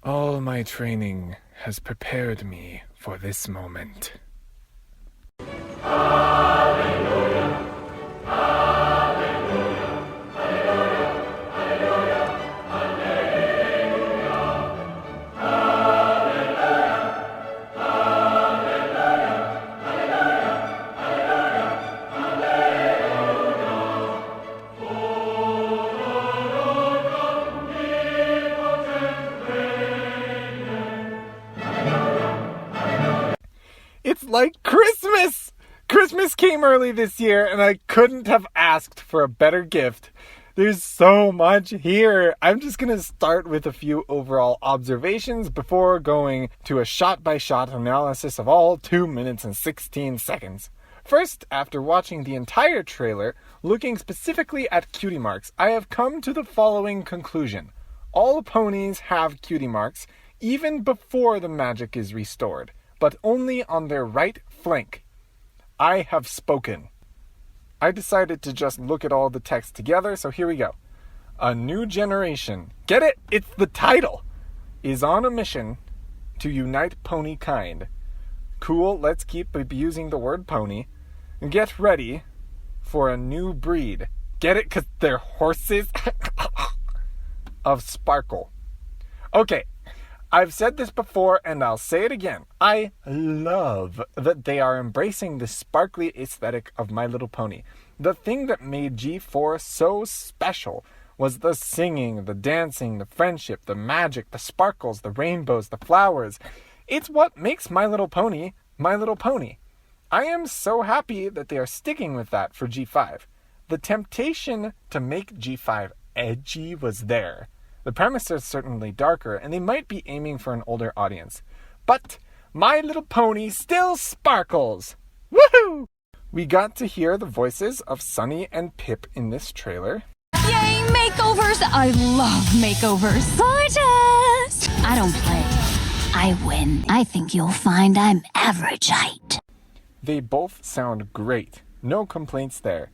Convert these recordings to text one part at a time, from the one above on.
All my training has prepared me for this moment. It's like Christmas! Christmas came early this year, and I couldn't have asked for a better gift. There's so much here. I'm just going to start with a few overall observations before going to a shot-by-shot analysis of all 2 minutes and 16 seconds. First, after watching the entire trailer, looking specifically at cutie marks, I have come to the following conclusion. All ponies have cutie marks, even before the magic is restored, but only on their right flank. I have spoken. I decided to just look at all the text together, so here we go. A new generation, get it? It's the title, is on a mission to unite pony kind. Cool, let's keep abusing the word pony. Get ready for a new breed. Get it? Because they're horses of sparkle. Okay. I've said this before, and I'll say it again. I love that they are embracing the sparkly aesthetic of My Little Pony. The thing that made G4 so special was the singing, the dancing, the friendship, the magic, the sparkles, the rainbows, the flowers. It's what makes My Little Pony, My Little Pony. I am so happy that they are sticking with that for G5. The temptation to make G5 edgy was there. The premise is certainly darker, and they might be aiming for an older audience. But My Little Pony still sparkles! Woohoo! We got to hear the voices of Sunny and Pip in this trailer. Yay, makeovers! I love makeovers. Gorgeous! I don't play. I win. I think you'll find I'm average height. They both sound great. No complaints there.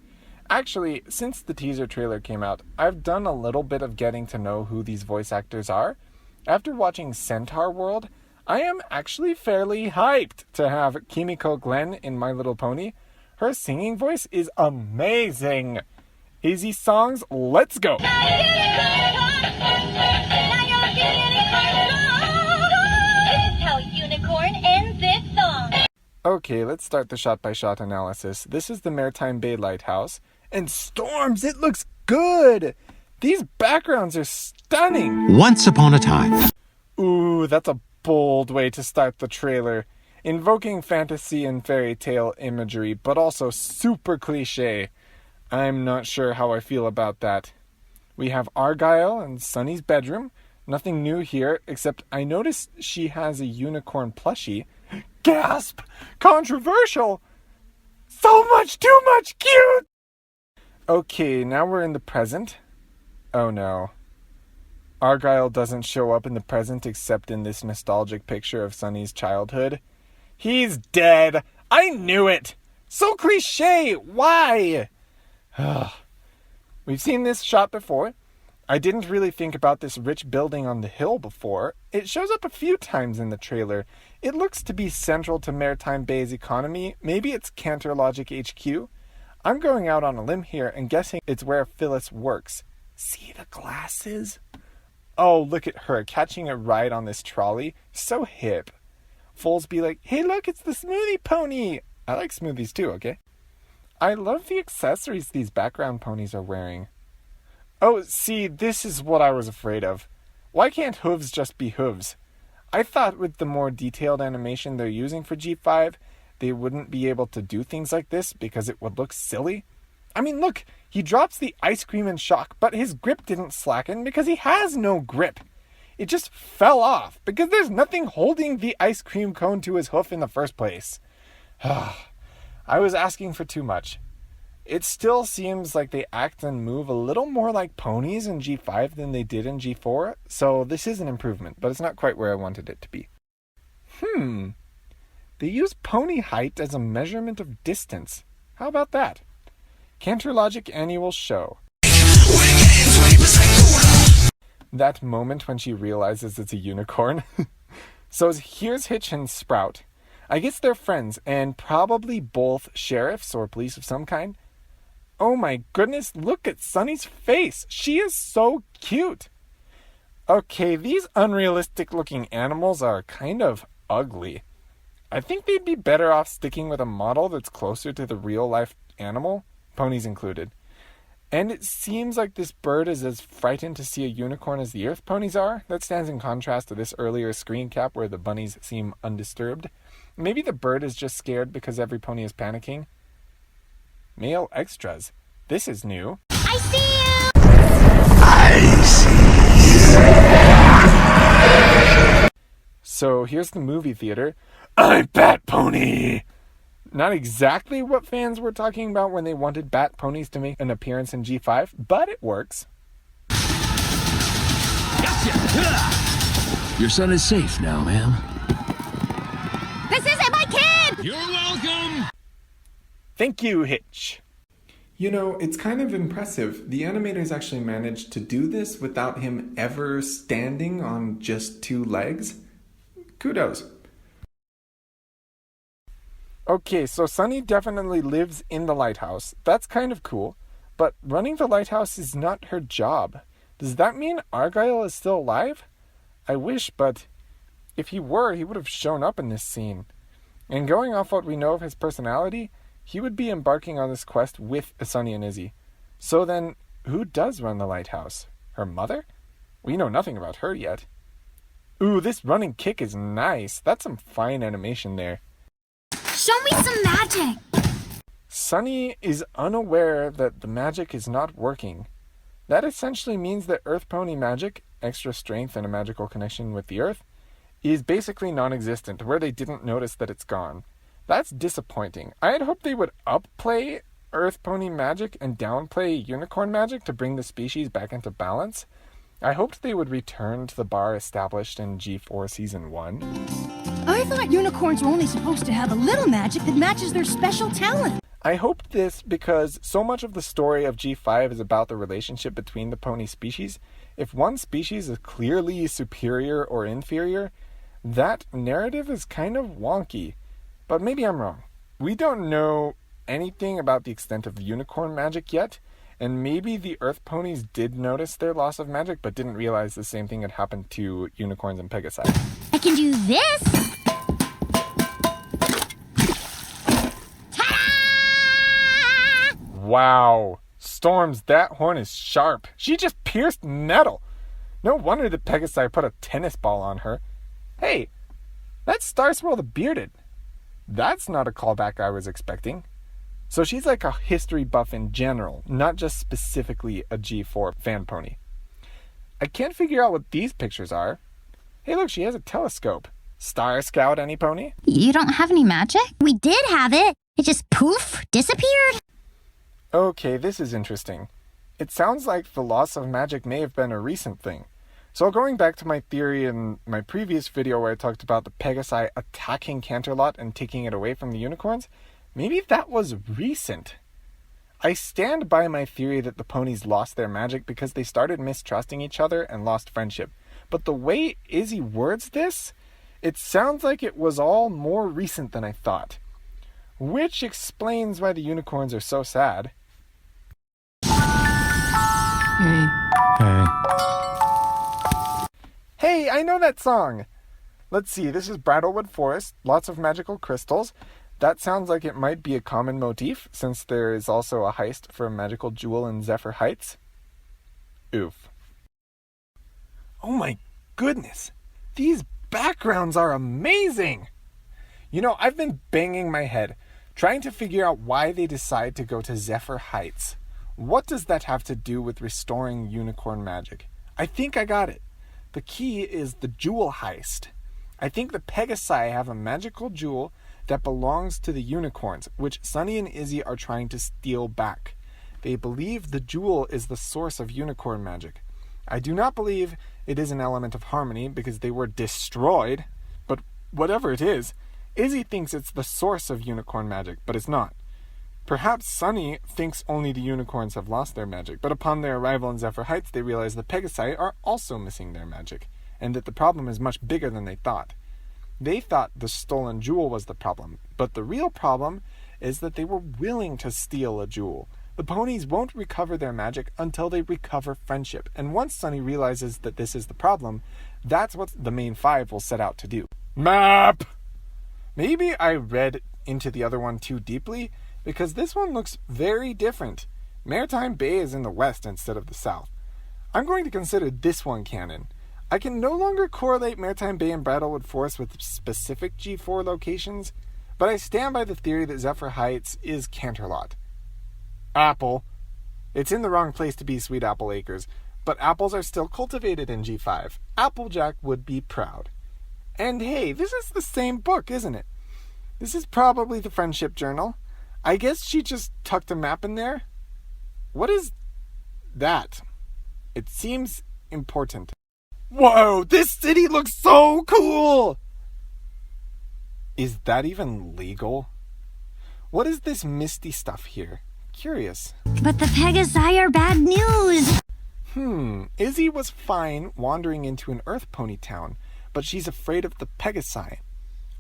Actually, since the teaser trailer came out, I've done a little bit of getting to know who these voice actors are. After watching Centaurworld, I am actually fairly hyped to have Kimiko Glenn in My Little Pony. Her singing voice is amazing. Easy songs, let's go! Okay, let's start the shot-by-shot analysis. This is the Maritime Bay Lighthouse. And storms, it looks good! These backgrounds are stunning! Once upon a time. Ooh, that's a bold way to start the trailer. Invoking fantasy and fairy tale imagery, but also super cliche. I'm not sure how I feel about that. We have Argyle and Sunny's bedroom. Nothing new here, except I noticed she has a unicorn plushie. Gasp! Controversial! So much, too much, cute! Okay, now we're in the present. Oh no. Argyle doesn't show up in the present except in this nostalgic picture of Sunny's childhood. He's dead! I knew it! So cliche! Why? We've seen this shot before. I didn't really think about this rich building on the hill before. It shows up a few times in the trailer. It looks to be central to Maritime Bay's economy. Maybe it's Cantor Logic HQ. I'm going out on a limb here and guessing it's where Phyllis works. See the glasses? Oh, look at her catching a ride on this trolley. So hip. Foles be like, hey look, it's the smoothie pony. I like smoothies too, okay? I love the accessories these background ponies are wearing. Oh, see, this is what I was afraid of. Why can't hooves just be hooves? I thought with the more detailed animation they're using for G5, they wouldn't be able to do things like this because it would look silly. I mean, look, he drops the ice cream in shock, but his grip didn't slacken because he has no grip. It just fell off because there's nothing holding the ice cream cone to his hoof in the first place. I was asking for too much. It still seems like they act and move a little more like ponies in G5 than they did in G4, so this is an improvement, but it's not quite where I wanted it to be. They use pony height as a measurement of distance. How about that? Cantor Logic Annual Show. That moment when she realizes it's a unicorn. So here's Hitch and Sprout. I guess they're friends, and probably both sheriffs or police of some kind. Oh my goodness, look at Sunny's face. She is so cute. Okay, these unrealistic looking animals are kind of ugly. I think they'd be better off sticking with a model that's closer to the real life animal, ponies included. And it seems like this bird is as frightened to see a unicorn as the Earth ponies are. That stands in contrast to this earlier screen cap where the bunnies seem undisturbed. Maybe the bird is just scared because every pony is panicking. Male extras. This is new. I see you! I see you! So here's the movie theater. I'm Bat Pony! Not exactly what fans were talking about when they wanted Bat Ponies to make an appearance in G5, but it works. Your son is safe now, ma'am. This isn't my kid! You're welcome! Thank you, Hitch. You know, it's kind of impressive. The animators actually managed to do this without him ever standing on just 2 legs. Kudos. Okay, so Sunny definitely lives in the lighthouse. That's kind of cool. But running the lighthouse is not her job. Does that mean Argyle is still alive? I wish, but if he were, he would have shown up in this scene. And going off what we know of his personality, he would be embarking on this quest with Sunny and Izzy. So then, who does run the lighthouse? Her mother? We know nothing about her yet. Ooh, this running kick is nice. That's some fine animation there. Show me some magic! Sunny is unaware that the magic is not working. That essentially means that Earth Pony magic, extra strength and a magical connection with the Earth, is basically non-existent, where they didn't notice that it's gone. That's disappointing. I had hoped they would upplay Earth Pony magic and downplay Unicorn magic to bring the species back into balance. I hoped they would return to the bar established in G4 Season 1. I thought unicorns were only supposed to have a little magic that matches their special talent. I hoped this because so much of the story of G5 is about the relationship between the pony species. If one species is clearly superior or inferior, that narrative is kind of wonky. But maybe I'm wrong. We don't know anything about the extent of unicorn magic yet, and maybe the Earth ponies did notice their loss of magic but didn't realize the same thing had happened to unicorns and Pegasi. I can do this! Wow. Storms, that horn is sharp. She just pierced metal. No wonder the Pegasi put a tennis ball on her. Hey, that's Starswirl the Bearded. That's not a callback I was expecting. So she's like a history buff in general, not just specifically a G4 fan pony. I can't figure out what these pictures are. Hey look, she has a telescope. Star Scout any pony? You don't have any magic? We did have it. It just poof, disappeared. Okay, this is interesting. It sounds like the loss of magic may have been a recent thing. So going back to my theory in my previous video where I talked about the Pegasi attacking Canterlot and taking it away from the unicorns, maybe that was recent. I stand by my theory that the ponies lost their magic because they started mistrusting each other and lost friendship. But the way Izzy words this, it sounds like it was all more recent than I thought. Which explains why the unicorns are so sad. Hey, I know that song! Let's see, this is Bridlewood Forest, lots of magical crystals. That sounds like it might be a common motif, since there is also a heist for a magical jewel in Zephyr Heights. Oof. Oh my goodness! These backgrounds are amazing! You know, I've been banging my head, trying to figure out why they decide to go to Zephyr Heights. What does that have to do with restoring unicorn magic? I think I got it. The key is the jewel heist. I think the Pegasi have a magical jewel that belongs to the unicorns, which Sunny and Izzy are trying to steal back. They believe the jewel is the source of unicorn magic. I do not believe it is an element of harmony because they were destroyed, but whatever it is, Izzy thinks it's the source of unicorn magic, but it's not. Perhaps Sunny thinks only the unicorns have lost their magic, but upon their arrival in Zephyr Heights, they realize the Pegasi are also missing their magic, and that the problem is much bigger than they thought. They thought the stolen jewel was the problem, but the real problem is that they were willing to steal a jewel. The ponies won't recover their magic until they recover friendship, and once Sunny realizes that this is the problem, that's what the main five will set out to do. Map! Maybe I read into the other one too deeply, because this one looks very different. Maritime Bay is in the west instead of the south. I'm going to consider this one canon. I can no longer correlate Maritime Bay and Bridlewood Forest with specific G4 locations, but I stand by the theory that Zephyr Heights is Canterlot. Apple. It's in the wrong place to be Sweet Apple Acres, but apples are still cultivated in G5. Applejack would be proud. And hey, this is the same book, isn't it? This is probably the Friendship Journal. I guess she just tucked a map in there. What is that? It seems important. Whoa, this city looks so cool! Is that even legal? What is this misty stuff here? Curious. But the Pegasi are bad news. Izzy was fine wandering into an Earth Pony town, but she's afraid of the Pegasi.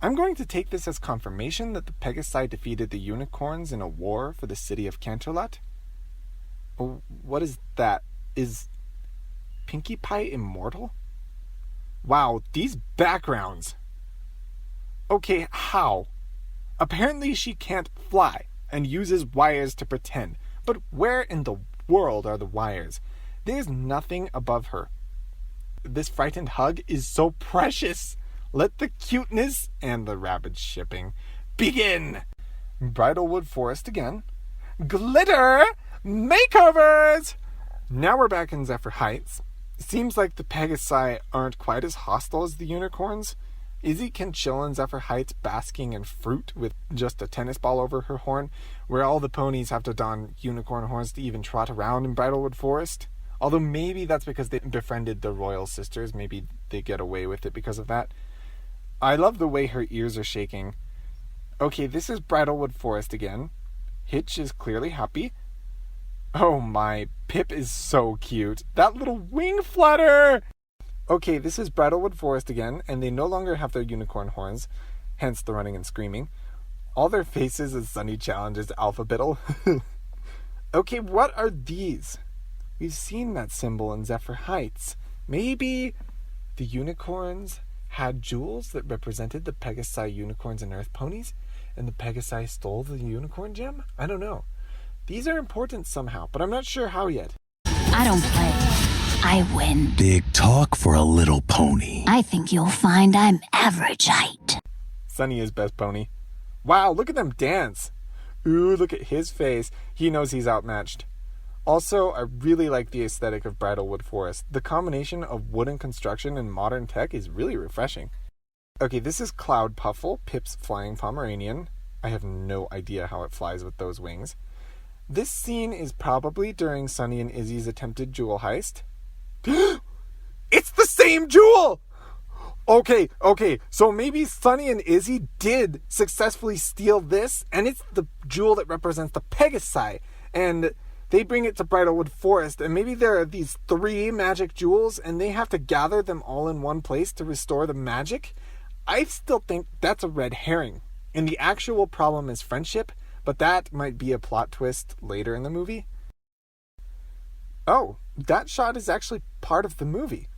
I'm going to take this as confirmation that the Pegasi defeated the unicorns in a war for the city of Canterlot. Oh, what is that? Is Pinkie Pie immortal? Wow, these backgrounds. Okay, how? Apparently she can't fly and uses wires to pretend. But where in the world are the wires? There's nothing above her. This frightened hug is so precious. Let the cuteness and the rabid shipping begin. Bridlewood Forest again. Glitter makeovers! Now we're back in Zephyr Heights. Seems like the Pegasi aren't quite as hostile as the unicorns. Izzy can chill in Zephyr Heights basking in fruit with just a tennis ball over her horn, where all the ponies have to don unicorn horns to even trot around in Bridlewood Forest. Although maybe that's because they befriended the royal sisters. Maybe they get away with it because of that. I love the way her ears are shaking. Okay, this is Bridlewood Forest again. Hitch is clearly happy. Oh my, Pip is so cute. That little wing flutter! Okay, this is Bridlewood Forest again, and they no longer have their unicorn horns, hence the running and screaming. All their faces as Sunny challenges Alphabeetle. Okay, what are these? We've seen that symbol in Zephyr Heights. Maybe the unicorns had jewels that represented the Pegasi unicorns and earth ponies, and the Pegasi stole the unicorn gem? I don't know. These are important somehow, but I'm not sure how yet. I don't play. I win. Big talk for a little pony. I think you'll find I'm average height. Sunny is best pony. Wow, look at them dance. Ooh, look at his face. He knows he's outmatched. Also, I really like the aesthetic of Bridlewood Forest. The combination of wooden construction and modern tech is really refreshing. Okay, this is Cloud Puffle, Pip's flying Pomeranian. I have no idea how it flies with those wings. This scene is probably during Sunny and Izzy's attempted jewel heist. It's the same jewel! Okay, so maybe Sunny and Izzy did successfully steal this, and it's the jewel that represents the Pegasi, and they bring it to Bridlewood Forest, and maybe there are these 3 magic jewels, and they have to gather them all in one place to restore the magic. I still think that's a red herring, and the actual problem is friendship, but that might be a plot twist later in the movie. Oh, that shot is actually part of the movie.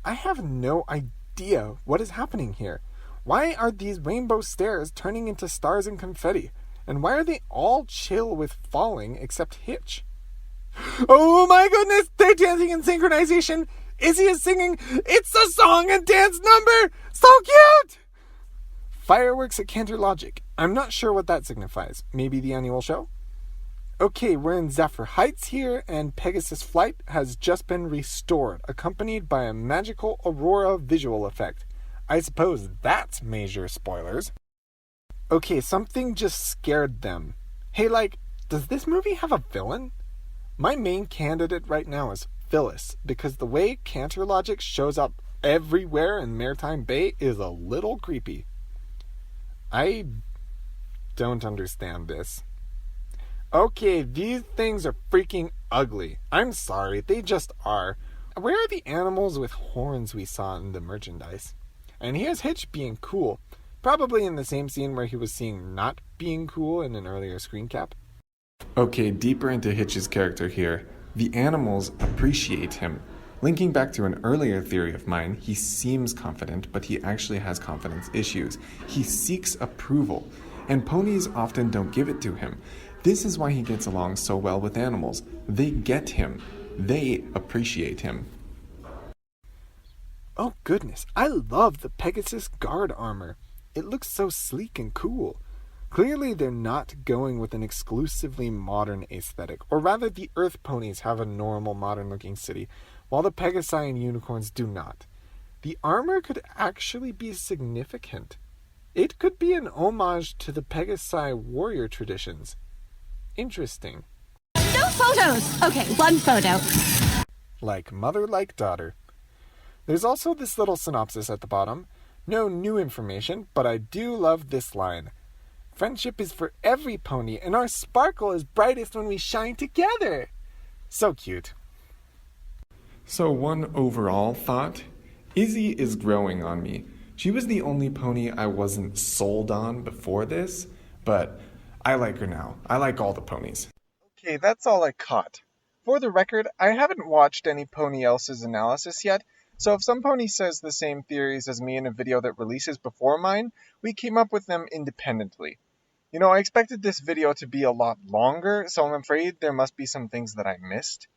I have no idea what is happening here. Why are these rainbow stairs turning into stars and confetti? And why are they all chill with falling except Hitch? Oh my goodness, they're dancing in synchronization. Izzy is singing, "It's a song and dance number!" So cute! Fireworks at Cantor Logic. I'm not sure what that signifies. Maybe the annual show? Okay, we're in Zephyr Heights here, and Pegasus Flight has just been restored, accompanied by a magical aurora visual effect. I suppose that's major spoilers. Okay, something just scared them. Hey, does this movie have a villain? My main candidate right now is Phyllis, because the way Cantor Logic shows up everywhere in Maritime Bay is a little creepy. I don't understand this. Okay, these things are freaking ugly. I'm sorry, they just are. Where are the animals with horns we saw in the merchandise? And here's Hitch being cool. Probably in the same scene where he was seen not being cool in an earlier screen cap. Okay, deeper into Hitch's character here. The animals appreciate him. Linking back to an earlier theory of mine, he seems confident, but he actually has confidence issues. He seeks approval, and ponies often don't give it to him. This is why he gets along so well with animals. They get him. They appreciate him. Oh goodness, I love the Pegasus guard armor. It looks so sleek and cool. Clearly they're not going with an exclusively modern aesthetic, or rather the Earth ponies have a normal modern-looking city, while the Pegasi and unicorns do not. The armor could actually be significant. It could be an homage to the Pegasi warrior traditions. Interesting. No photos! Okay, one photo. Like mother, like daughter. There's also this little synopsis at the bottom. No new information, but I do love this line. Friendship is for every pony, and our sparkle is brightest when we shine together. So cute. So one overall thought, Izzy is growing on me. She was the only pony I wasn't sold on before this, but I like her now. I like all the ponies. Okay, that's all I caught. For the record, I haven't watched any Pony Else's analysis yet, so if some pony says the same theories as me in a video that releases before mine, we came up with them independently. You know, I expected this video to be a lot longer, so I'm afraid there must be some things that I missed.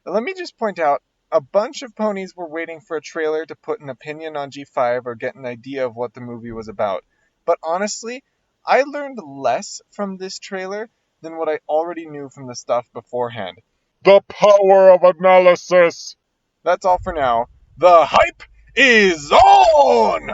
Let me just point out, a bunch of ponies were waiting for a trailer to put an opinion on G5 or get an idea of what the movie was about. But honestly, I learned less from this trailer than what I already knew from the stuff beforehand. The power of analysis! That's all for now. The hype is on!